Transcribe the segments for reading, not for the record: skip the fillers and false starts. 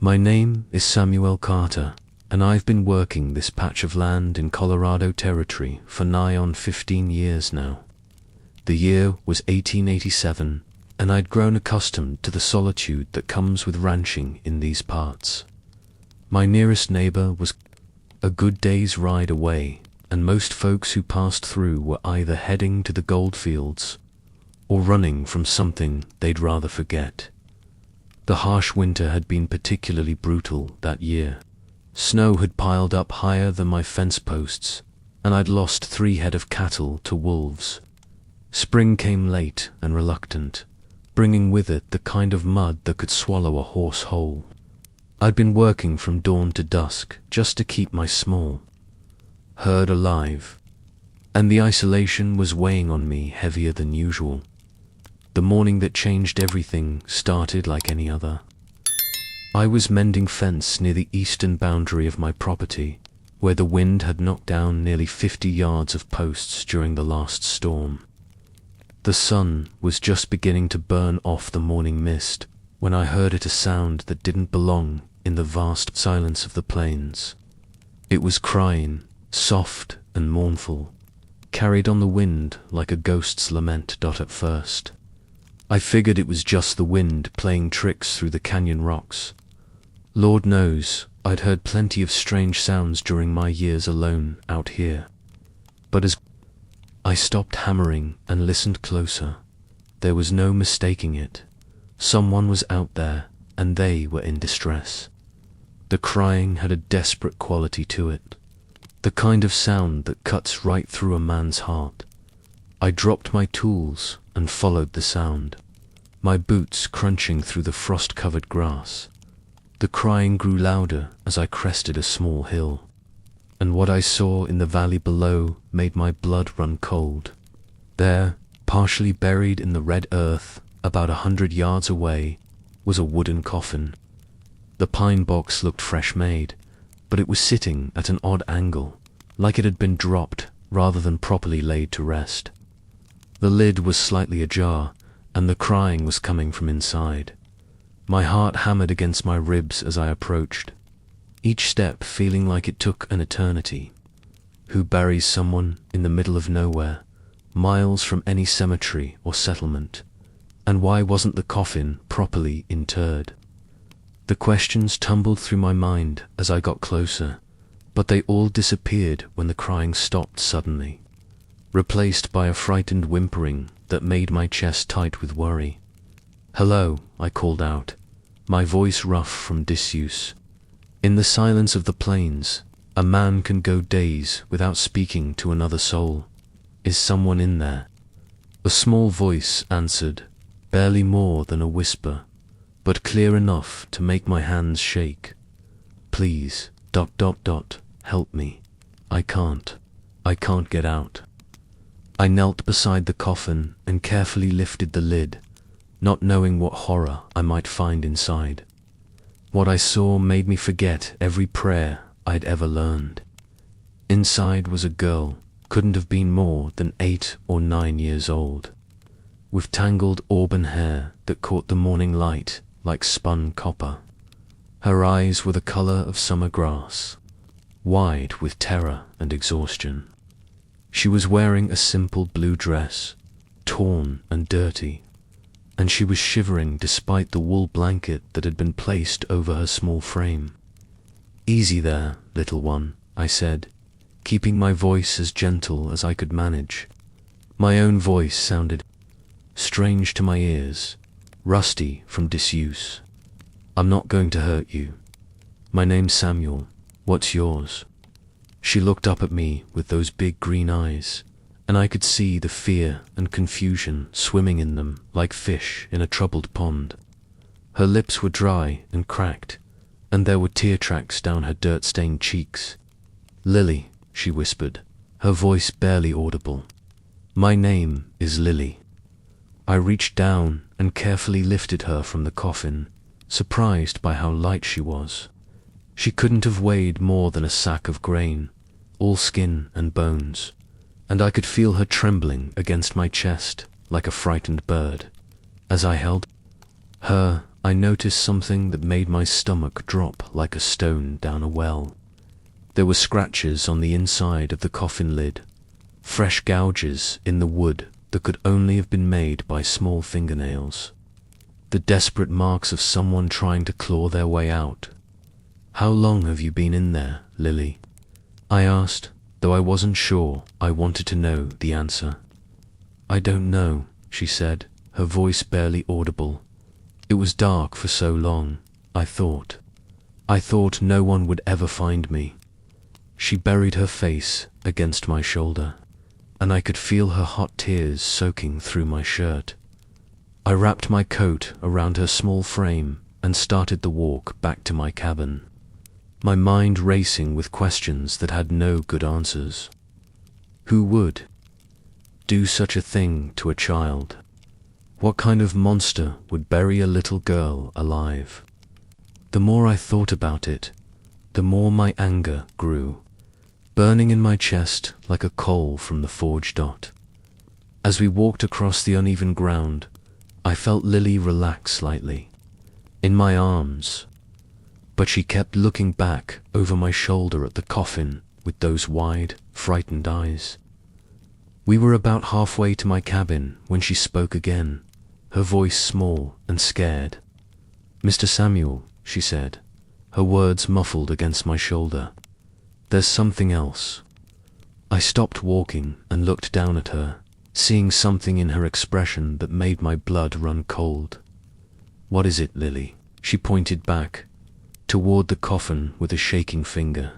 My name is Samuel Carter, and I've been working this patch of land in Colorado Territory for nigh on 15 years now. The year was 1887, and I'd grown accustomed to the solitude that comes with ranching in these parts. My nearest neighbor was a good day's ride away, and most folks who passed through were either heading to the gold fields or running from something they'd rather forget. The harsh winter had been particularly brutal that year. Snow had piled up higher than my fence posts, and I'd lost 3 head of cattle to wolves. Spring came late and reluctant, bringing with it the kind of mud that could swallow a horse whole. I'd been working from dawn to dusk just to keep my small herd alive, and the isolation was weighing on me heavier than usual. The morning that changed everything started like any other. I was mending fence near the eastern boundary of my property, where the wind had knocked down nearly 50 yards of posts during the last storm. The sun was just beginning to burn off the morning mist when I heard a sound that didn't belong in the vast silence of the plains. It was crying, soft and mournful, carried on the wind like a ghost's lament. At first I figured it was just the wind playing tricks through the canyon rocks. Lord knows, I'd heard plenty of strange sounds during my years alone out here. But as I stopped hammering and listened closer, there was no mistaking it. Someone was out there, and they were in distress. The crying had a desperate quality to it, the kind of sound that cuts right through a man's heart. I dropped my tools and followed the sound, my boots crunching through the frost-covered grass. The crying grew louder as I crested a small hill, and what I saw in the valley below made my blood run cold. There, partially buried in the red earth, about 100 yards away, was a wooden coffin. The pine box looked fresh made, but it was sitting at an odd angle, like it had been dropped rather than properly laid to rest. The lid was slightly ajar, and the crying was coming from inside. My heart hammered against my ribs as I approached, each step feeling like it took an eternity. Who buries someone in the middle of nowhere, miles from any cemetery or settlement? And why wasn't the coffin properly interred? The questions tumbled through my mind as I got closer, but they all disappeared when the crying stopped suddenly, replaced by a frightened whimpering that made my chest tight with worry. "Hello," I called out, my voice rough from disuse. In the silence of the plains, a man can go days without speaking to another soul. Is someone in there? A small voice answered, barely more than a whisper, but clear enough to make my hands shake. "Please, ... help me. I can't get out." I knelt beside the coffin and carefully lifted the lid, not knowing what horror I might find inside. What I saw made me forget every prayer I'd ever learned. Inside was a girl, couldn't have been more than 8 or 9 years old, with tangled auburn hair that caught the morning light like spun copper. Her eyes were the color of summer grass, wide with terror and exhaustion. She was wearing a simple blue dress, torn and dirty, and she was shivering despite the wool blanket that had been placed over her small frame. "Easy there, little one," I said, keeping my voice as gentle as I could manage. My own voice sounded strange to my ears, rusty from disuse. "I'm not going to hurt you. My name's Samuel. What's yours?" She looked up at me with those big green eyes, and I could see the fear and confusion swimming in them like fish in a troubled pond. Her lips were dry and cracked, and there were tear tracks down her dirt-stained cheeks. "Lily," she whispered, her voice barely audible. "My name is Lily." I reached down and carefully lifted her from the coffin, surprised by how light she was. She couldn't have weighed more than a sack of grain, all skin and bones, and I could feel her trembling against my chest like a frightened bird. As I held her I noticed something that made my stomach drop like a stone down a well. There were scratches on the inside of the coffin lid, fresh gouges in the wood that could only have been made by small fingernails. The desperate marks of someone trying to claw their way out. "How long have you been in there, Lily?" I asked, though I wasn't sure I wanted to know the answer. "I don't know," she said, her voice barely audible. "It was dark for so long, I thought. I thought no one would ever find me." She buried her face against my shoulder, and I could feel her hot tears soaking through my shirt. I wrapped my coat around her small frame and started the walk back to my cabin, my mind racing with questions that had no good answers. Who would do such a thing to a child? What kind of monster would bury a little girl alive? The more I thought about it, the more my anger grew, burning in my chest like a coal from the forge dot. As we walked across the uneven ground, I felt Lily relax slightly, in my arms, but she kept looking back over my shoulder at the coffin with those wide, frightened eyes. We were about halfway to my cabin when she spoke again, her voice small and scared. "Mr. Samuel," she said, her words muffled against my shoulder. "There's something else." I stopped walking and looked down at her, seeing something in her expression that made my blood run cold. "What is it, Lily?" She pointed back, toward the coffin with a shaking finger.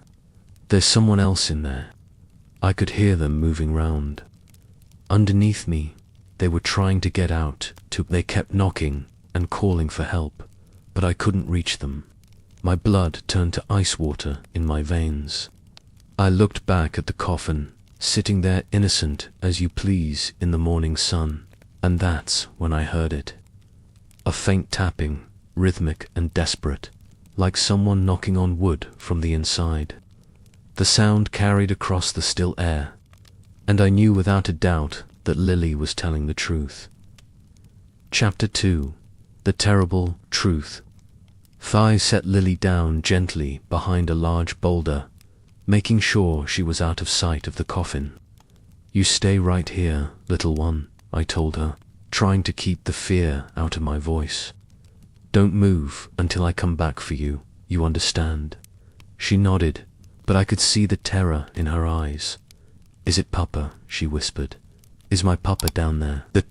"There's someone else in there." I could hear them moving round. Underneath me, they were trying to get out. They kept knocking and calling for help, but I couldn't reach them. My blood turned to ice water in my veins. I looked back at the coffin, sitting there innocent as you please in the morning sun, and that's when I heard it. A faint tapping, rhythmic and desperate, like someone knocking on wood from the inside. The sound carried across the still air, and I knew without a doubt that Lily was telling the truth. Chapter 2. The Terrible Truth. Thigh set Lily down gently behind a large boulder, making sure she was out of sight of the coffin. "You stay right here, little one," I told her, trying to keep the fear out of my voice. "Don't move until I come back for you, you understand?" She nodded, but I could see the terror in her eyes. "Is it Papa?" she whispered. "Is my Papa down there?" The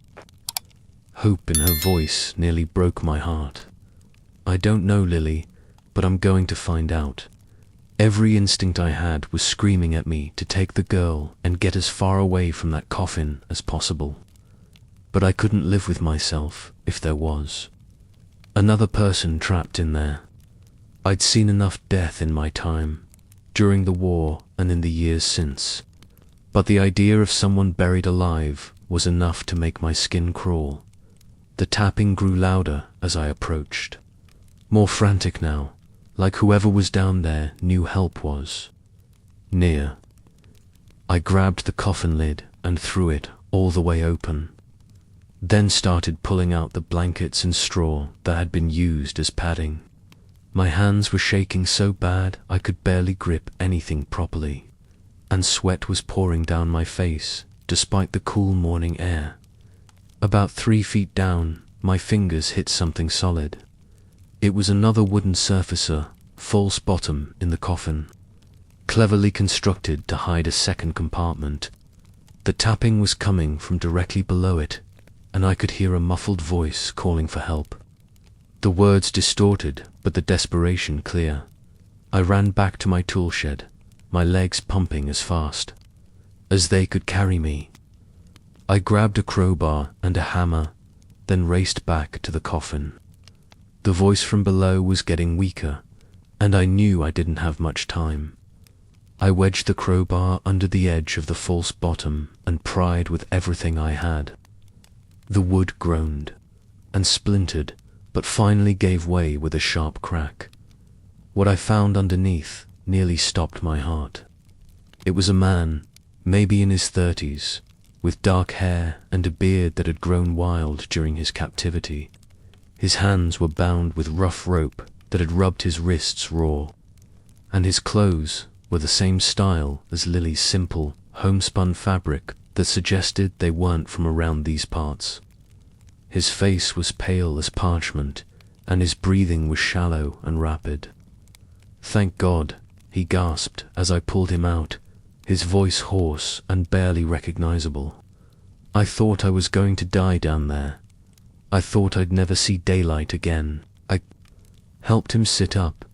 hope in her voice nearly broke my heart. "I don't know, Lily, but I'm going to find out." Every instinct I had was screaming at me to take the girl and get as far away from that coffin as possible. But I couldn't live with myself if there was another person trapped in there. I'd seen enough death in my time, during the war and in the years since, but the idea of someone buried alive was enough to make my skin crawl. The tapping grew louder as I approached, more frantic now, like whoever was down there knew help was near. I grabbed the coffin lid and threw it all the way open, then started pulling out the blankets and straw that had been used as padding. My hands were shaking so bad I could barely grip anything properly, and sweat was pouring down my face despite the cool morning air. About 3 feet down, my fingers hit something solid. It was another wooden surfacer, false bottom in the coffin, cleverly constructed to hide a second compartment. The tapping was coming from directly below it, and I could hear a muffled voice calling for help. The words distorted, but the desperation clear. I ran back to my tool shed, my legs pumping as fast as they could carry me. I grabbed a crowbar and a hammer, then raced back to the coffin. The voice from below was getting weaker, and I knew I didn't have much time. I wedged the crowbar under the edge of the false bottom and pried with everything I had. The wood groaned and splintered, but finally gave way with a sharp crack. What I found underneath nearly stopped my heart. It was a man, maybe in his 30s, with dark hair and a beard that had grown wild during his captivity. His hands were bound with rough rope that had rubbed his wrists raw, and his clothes were the same style as Lily's simple, homespun fabric that suggested they weren't from around these parts. His face was pale as parchment, and his breathing was shallow and rapid. "Thank God," he gasped as I pulled him out, his voice hoarse and barely recognizable. "I thought I was going to die down there. I thought I'd never see daylight again." I helped him sit up,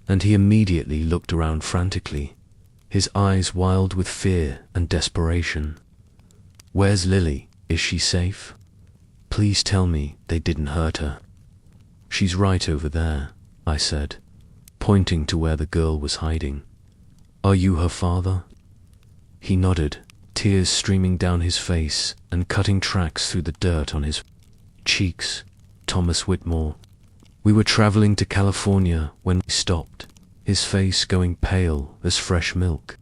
and he immediately looked around frantically, his eyes wild with fear and desperation. "Where's Lily? Is she safe? Please tell me they didn't hurt her." "She's right over there," I said, pointing to where the girl was hiding. "Are you her father?" He nodded, tears streaming down his face and cutting tracks through the dirt on his cheeks. "Thomas Whitmore. We were traveling to California when we stopped, his face going pale as fresh milk.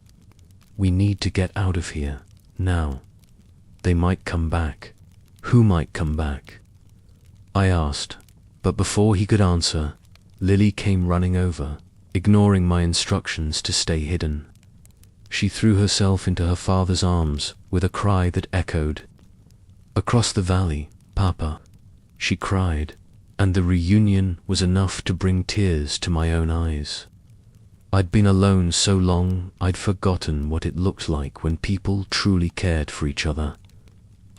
We need to get out of here, now. They might come back." "Who might come back?" I asked, but before he could answer, Lily came running over, ignoring my instructions to stay hidden. She threw herself into her father's arms with a cry that echoed. "Across the valley, Papa," she cried, and the reunion was enough to bring tears to my own eyes. I'd been alone so long I'd forgotten what it looked like when people truly cared for each other.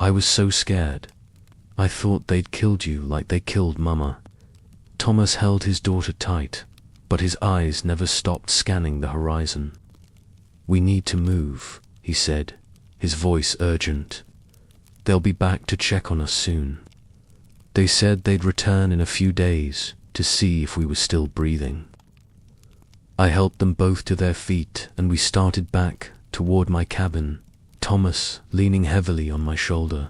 I was so scared. I thought they'd killed you like they killed Mama. Thomas held his daughter tight, but his eyes never stopped scanning the horizon. "We need to move," he said, his voice urgent. "They'll be back to check on us soon. They said they'd return in a few days to see if we were still breathing." I helped them both to their feet, and we started back toward my cabin, Thomas leaning heavily on my shoulder.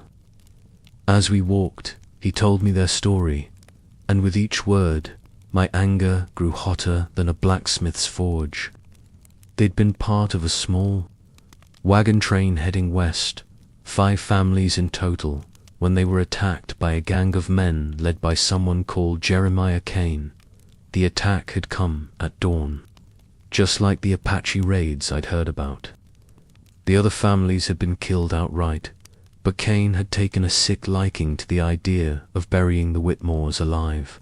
As we walked, he told me their story, and with each word, my anger grew hotter than a blacksmith's forge. They'd been part of a small wagon train heading west, 5 families in total, when they were attacked by a gang of men led by someone called Jeremiah Kane. The attack had come at dawn, just like the Apache raids I'd heard about. The other families had been killed outright, but Kane had taken a sick liking to the idea of burying the Whitmores alive.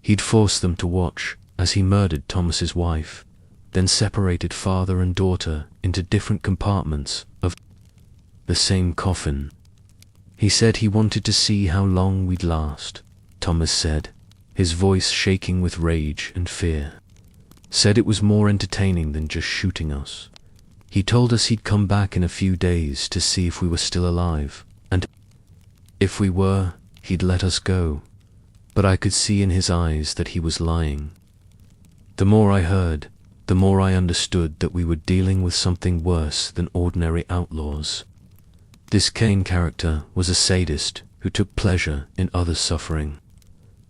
He'd forced them to watch as he murdered Thomas's wife, then separated father and daughter into different compartments of the same coffin. He said he wanted to see how long we'd last, Thomas said, his voice shaking with rage and fear. Said it was more entertaining than just shooting us. He told us he'd come back in a few days to see if we were still alive, and if we were, he'd let us go. But I could see in his eyes that he was lying. The more I heard, the more I understood that we were dealing with something worse than ordinary outlaws. This Kane character was a sadist who took pleasure in others' suffering.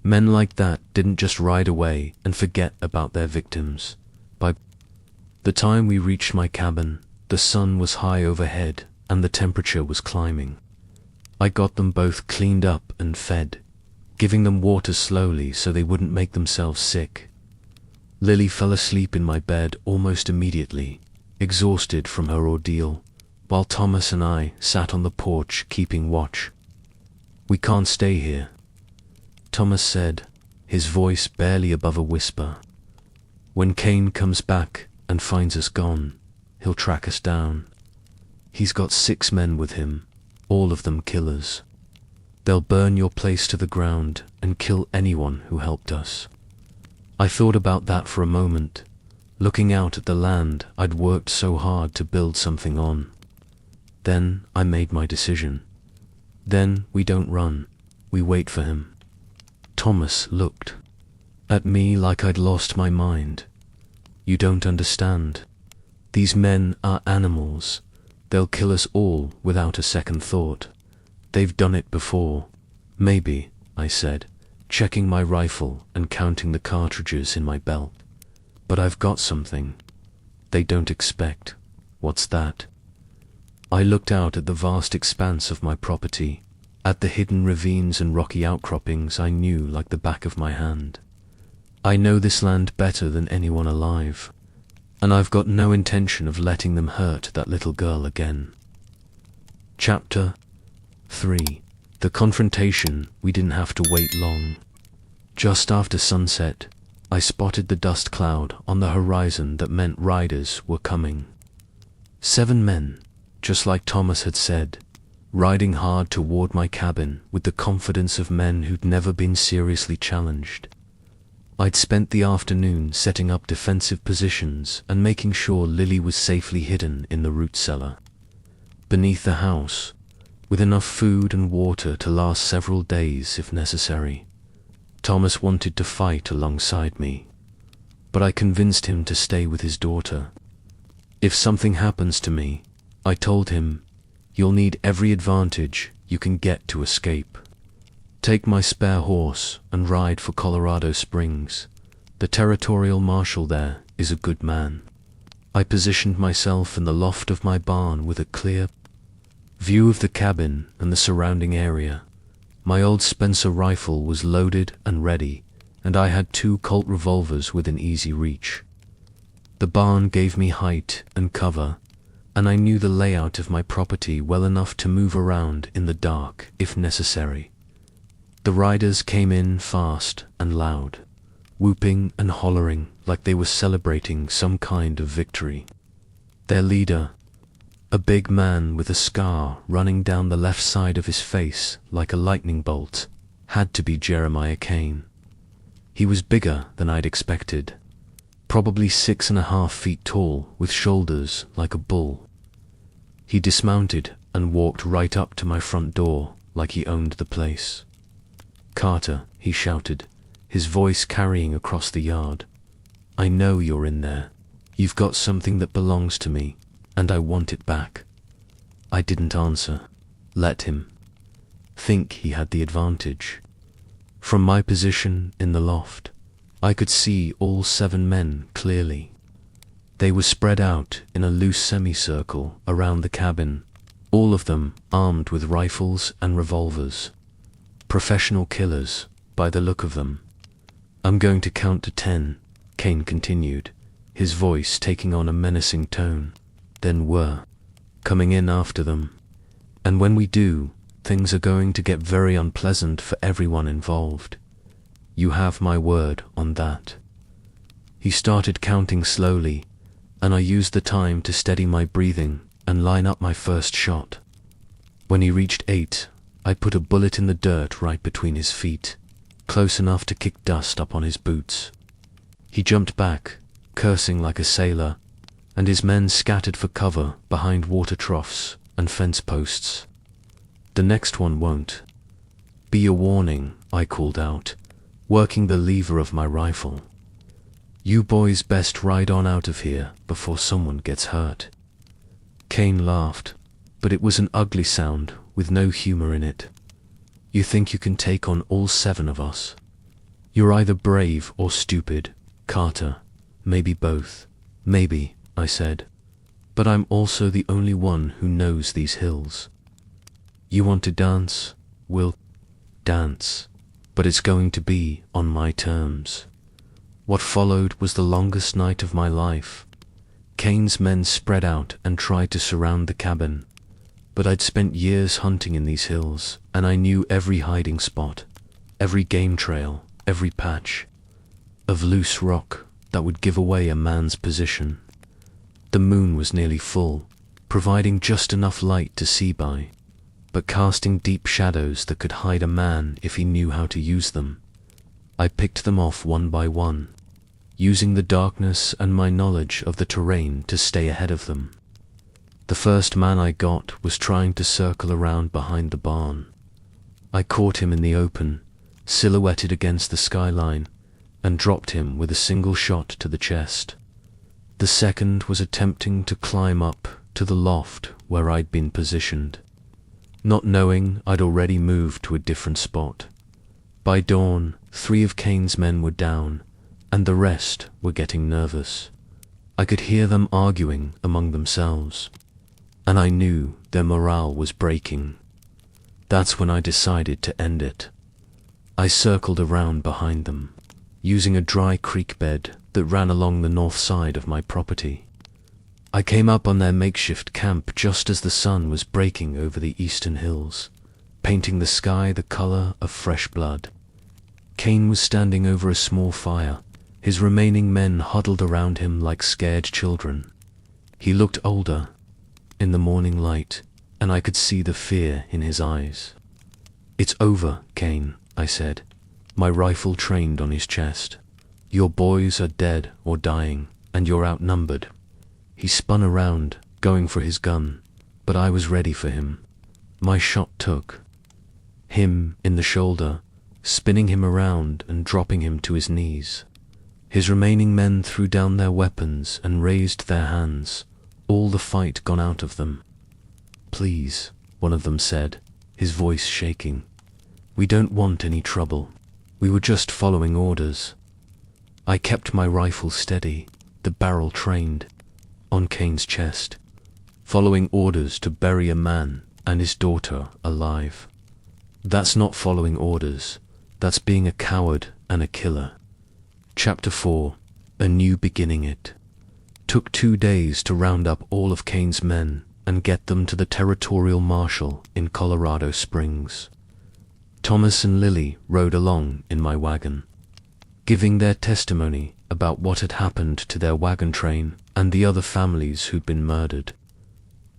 Men like that didn't just ride away and forget about their victims. By the time we reached my cabin, the sun was high overhead and the temperature was climbing. I got them both cleaned up and fed, giving them water slowly so they wouldn't make themselves sick. Lily fell asleep in my bed almost immediately, exhausted from her ordeal, while Thomas and I sat on the porch keeping watch. "We can't stay here," Thomas said, his voice barely above a whisper. "When Kane comes back and finds us gone, he'll track us down. He's got 6 men with him, all of them killers. They'll burn your place to the ground and kill anyone who helped us." I thought about that for a moment, looking out at the land I'd worked so hard to build something on. Then I made my decision. Then we don't run, we wait for him. Thomas looked at me like I'd lost my mind. "You don't understand. These men are animals. They'll kill us all without a second thought. They've done it before." "Maybe," I said, checking my rifle and counting the cartridges in my belt. "But I've got something they don't expect." "What's that?" I looked out at the vast expanse of my property, at the hidden ravines and rocky outcroppings I knew like the back of my hand. I know this land better than anyone alive, and I've got no intention of letting them hurt that little girl again. Chapter 3. The Confrontation. We didn't have to wait long. Just after sunset, I spotted the dust cloud on the horizon that meant riders were coming. 7 men, just like Thomas had said, riding hard toward my cabin with the confidence of men who'd never been seriously challenged. I'd spent the afternoon setting up defensive positions and making sure Lily was safely hidden in the root cellar. Beneath the house, with enough food and water to last several days if necessary. Thomas wanted to fight alongside me, but I convinced him to stay with his daughter. If something happens to me, I told him, you'll need every advantage you can get to escape. Take my spare horse and ride for Colorado Springs. The territorial marshal there is a good man. I positioned myself in the loft of my barn with a clear view of the cabin and the surrounding area. My old Spencer rifle was loaded and ready, and I had 2 Colt revolvers within easy reach. The barn gave me height and cover, and I knew the layout of my property well enough to move around in the dark if necessary. The riders came in fast and loud, whooping and hollering like they were celebrating some kind of victory. Their leader, a big man with a scar running down the left side of his face like a lightning bolt, had to be Jeremiah Kane. He was bigger than I'd expected, probably 6.5 feet tall with shoulders like a bull. He dismounted and walked right up to my front door like he owned the place. "Carter," he shouted, his voice carrying across the yard. "I know you're in there. You've got something that belongs to me, and I want it back." I didn't answer. Let him. Think he had the advantage. From my position in the loft, I could see all 7 men clearly. They were spread out in a loose semicircle around the cabin, all of them armed with rifles and revolvers. Professional killers, by the look of them. "I'm going to count to 10, Kane continued, his voice taking on a menacing tone. "Then we're coming in after them. And when we do, things are going to get very unpleasant for everyone involved. You have my word on that." He started counting slowly, and I used the time to steady my breathing and line up my first shot. When he reached 8, I put a bullet in the dirt right between his feet, close enough to kick dust up on his boots. He jumped back, cursing like a sailor, and his men scattered for cover behind water troughs and fence posts. "The next one won't be a warning," I called out, working the lever of my rifle. "You boys best ride on out of here before someone gets hurt." Kane laughed, but it was an ugly sound with no humor in it. "You think you can take on all 7 of us? You're either brave or stupid, Carter. Maybe both." "Maybe," I said, "but I'm also the only one who knows these hills. You want to dance? We'll dance, but it's going to be on my terms." What followed was the longest night of my life. Kane's men spread out and tried to surround the cabin, but I'd spent years hunting in these hills, and I knew every hiding spot, every game trail, every patch of loose rock that would give away a man's position. The moon was nearly full, providing just enough light to see by, but casting deep shadows that could hide a man if he knew how to use them. I picked them off one by one, using the darkness and my knowledge of the terrain to stay ahead of them. The first man I got was trying to circle around behind the barn. I caught him in the open, silhouetted against the skyline, and dropped him with a single shot to the chest. The second was attempting to climb up to the loft where I'd been positioned, not knowing I'd already moved to a different spot. By dawn, 3 of Kane's men were down, and the rest were getting nervous. I could hear them arguing among themselves, and I knew their morale was breaking. That's when I decided to end it. I circled around behind them, using a dry creek bed that ran along the north side of my property. I came up on their makeshift camp just as the sun was breaking over the eastern hills, painting the sky the color of fresh blood. Cain was standing over a small fire, his remaining men huddled around him like scared children. He looked older in the morning light, and I could see the fear in his eyes. "It's over, Cain," I said, my rifle trained on his chest. "Your boys are dead or dying, and you're outnumbered." He spun around, going for his gun, but I was ready for him. My shot took him in the shoulder, spinning him around and dropping him to his knees. His remaining men threw down their weapons and raised their hands, all the fight gone out of them. "Please," one of them said, his voice shaking. "We don't want any trouble. We were just following orders." I kept my rifle steady, the barrel trained on Cain's chest, following orders to bury a man and his daughter alive. That's not following orders. That's being a coward and a killer. Chapter 4. A New Beginning. It took 2 days to round up all of Cain's men and get them to the territorial marshal in Colorado Springs. Thomas and Lily rode along in my wagon, giving their testimony about what had happened to their wagon train and the other families who'd been murdered.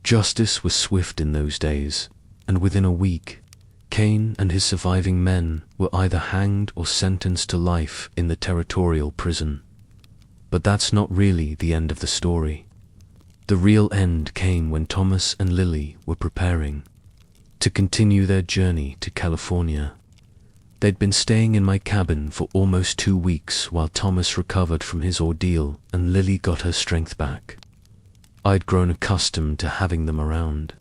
Justice was swift in those days, and within a week, Cain and his surviving men were either hanged or sentenced to life in the territorial prison. But that's not really the end of the story. The real end came when Thomas and Lily were preparing to continue their journey to California. They'd been staying in my cabin for almost 2 weeks while Thomas recovered from his ordeal and Lily got her strength back. I'd grown accustomed to having them around,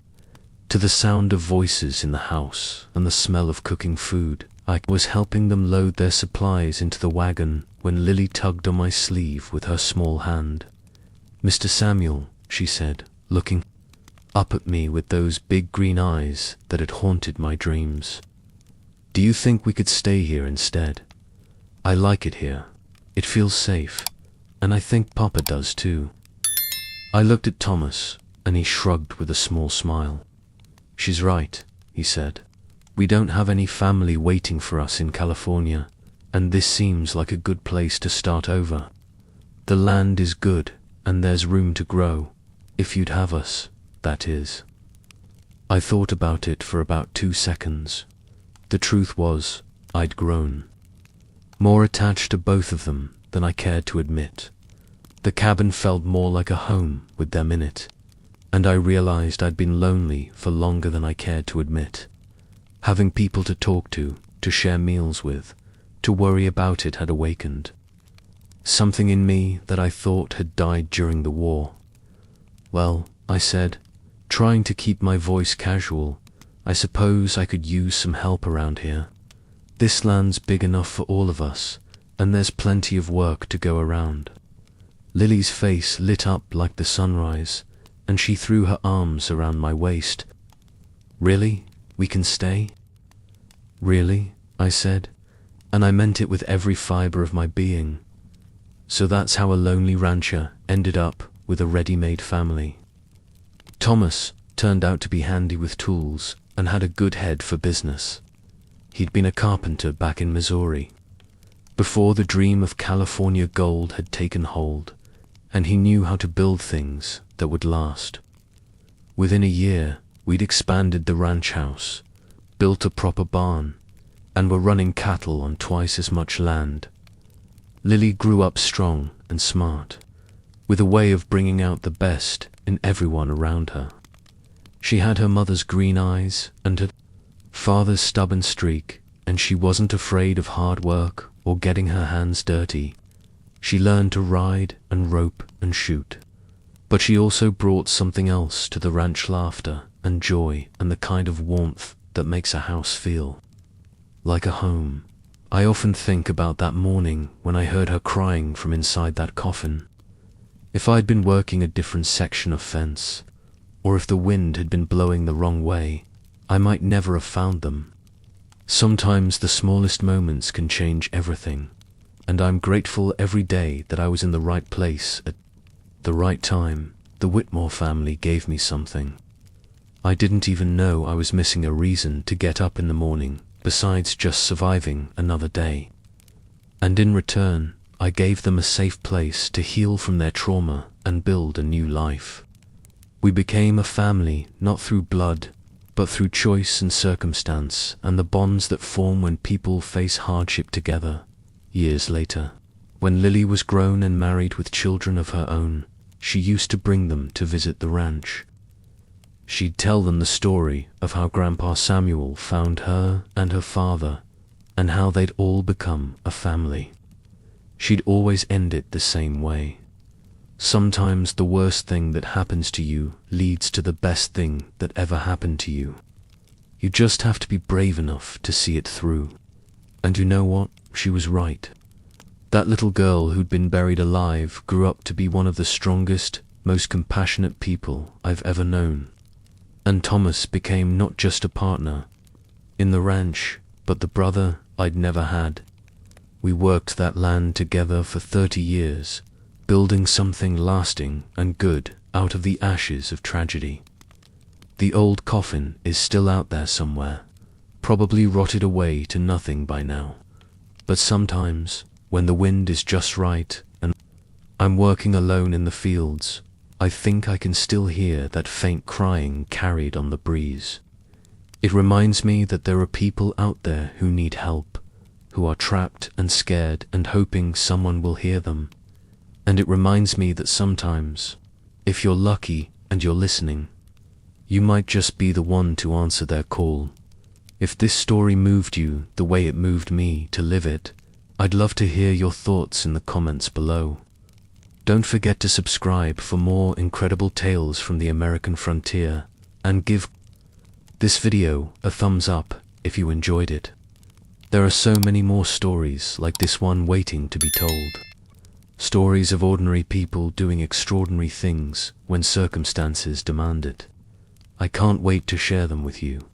to the sound of voices in the house and the smell of cooking food. I was helping them load their supplies into the wagon when Lily tugged on my sleeve with her small hand. "Mr. Samuel," she said, looking up at me with those big green eyes that had haunted my dreams. "Do you think we could stay here instead? I like it here. It feels safe, and I think Papa does too." I looked at Thomas, and he shrugged with a small smile. "She's right," he said. "We don't have any family waiting for us in California, and this seems like a good place to start over. The land is good, and there's room to grow, if you'd have us, that is." I thought about it for about 2 seconds. The truth was, I'd grown more attached to both of them than I cared to admit. The cabin felt more like a home with them in it, and I realized I'd been lonely for longer than I cared to admit. Having people to talk to share meals with, to worry about it had awakened something in me that I thought had died during the war. "Well," I said, trying to keep my voice casual, "I suppose I could use some help around here. This land's big enough for all of us, and there's plenty of work to go around." Lily's face lit up like the sunrise, and she threw her arms around my waist. "Really? We can stay?" "Really?" I said, and I meant it with every fiber of my being. So that's how a lonely rancher ended up with a ready-made family. Thomas turned out to be handy with tools and had a good head for business. He'd been a carpenter back in Missouri before the dream of California gold had taken hold, and he knew how to build things that would last. Within a year, we'd expanded the ranch house, built a proper barn, and were running cattle on twice as much land. Lily grew up strong and smart, with a way of bringing out the best in everyone around her. She had her mother's green eyes and her father's stubborn streak, and she wasn't afraid of hard work or getting her hands dirty. She learned to ride and rope and shoot. But she also brought something else to the ranch: laughter and joy and the kind of warmth that makes a house feel like a home. I often think about that morning when I heard her crying from inside that coffin. If I'd been working a different section of fence, or if the wind had been blowing the wrong way, I might never have found them. Sometimes the smallest moments can change everything, and I'm grateful every day that I was in the right place at the right time. The Whitmore family gave me something. I didn't even know I was missing a reason to get up in the morning, besides just surviving another day. And in return, I gave them a safe place to heal from their trauma and build a new life. We became a family, not through blood, but through choice and circumstance, and the bonds that form when people face hardship together. Years later, when Lily was grown and married with children of her own, she used to bring them to visit the ranch. She'd tell them the story of how Grandpa Samuel found her and her father, and how they'd all become a family. She'd always end it the same way. Sometimes the worst thing that happens to you leads to the best thing that ever happened to you. You just have to be brave enough to see it through. And you know what? She was right. That little girl who'd been buried alive grew up to be one of the strongest, most compassionate people I've ever known. And Thomas became not just a partner in the ranch, but the brother I'd never had. We worked that land together for 30 years, building something lasting and good out of the ashes of tragedy. The old coffin is still out there somewhere, probably rotted away to nothing by now. But sometimes, when the wind is just right and I'm working alone in the fields, I think I can still hear that faint crying carried on the breeze. It reminds me that there are people out there who need help, who are trapped and scared and hoping someone will hear them. And it reminds me that sometimes, if you're lucky and you're listening, you might just be the one to answer their call. If this story moved you the way it moved me to live it, I'd love to hear your thoughts in the comments below. Don't forget to subscribe for more incredible tales from the American frontier, and give this video a thumbs up if you enjoyed it. There are so many more stories like this one waiting to be told. Stories of ordinary people doing extraordinary things when circumstances demand it. I can't wait to share them with you.